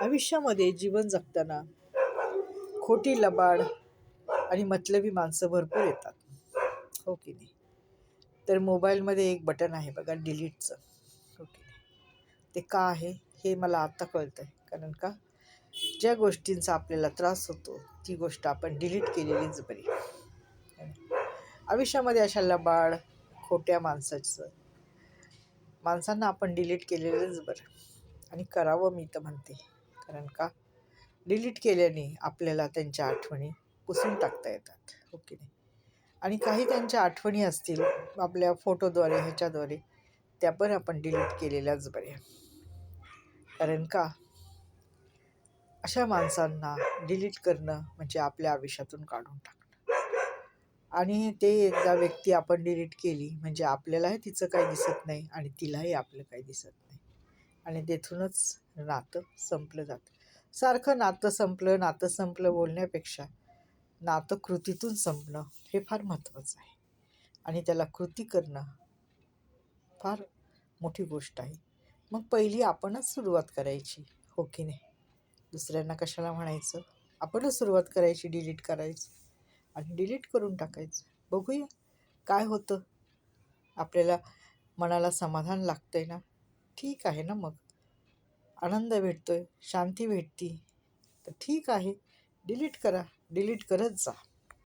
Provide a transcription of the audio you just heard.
आयुष्यामध्ये जीवन जगताना खोटी लबाड आणि मतलबी माणसं भरपूर येतात, हो की नाही? तर मोबाईलमध्ये एक बटन आहे बघा, डिलीटचं, हो की नाही? ते का आहे हे मला आता कळतं आहे. कारण का, ज्या गोष्टींचा आपल्याला त्रास होतो ती गोष्ट आपण डिलीट केलेलीच बरी. आयुष्यामध्ये अशा लबाड खोट्या माणसांना आपण डिलीट केलेलंच बरं, आणि करावं मी तर म्हणते. कारण का, डिलीट केल्याने आपल्याला त्यांच्या आठवणी पुसून टाकता येतात, हो की नाही? आणि काही त्यांच्या आठवणी असतील आपल्या फोटोद्वारे ह्याच्याद्वारे, त्या पण आपण डिलीट केलेल्याच बऱ्या. कारण का, अशा माणसांना डिलीट करणं म्हणजे आपल्या आयुष्यातून काढून टाकणं. आणि ते एकदा व्यक्ती आपण डिलीट केली म्हणजे आपल्यालाही तिचं काही दिसत नाही आणि तिलाही आपलं काही दिसत नाही, आणि तेथूनच नातं संपलं जातं. सारखं नातं संपलं बोलण्यापेक्षा नातं कृतीतून संपणं हे फार महत्त्वाचं आहे, आणि त्याला कृती करणं फार मोठी गोष्ट आहे. मग पहिली आपणच सुरुवात करायची, हो की नाही? दुसऱ्यांना कशाला म्हणायचं? आपणच सुरुवात करायची, डिलीट करायचं आणि डिलीट करून टाकायचं. बघूया काय होतं. आपल्याला मनाला समाधान लागतंय ना, ठीक आहे ना. मग आनंद भेटतोय, शांती भेटती, तर ठीक आहे. डिलीट करा, डिलीट करत जा.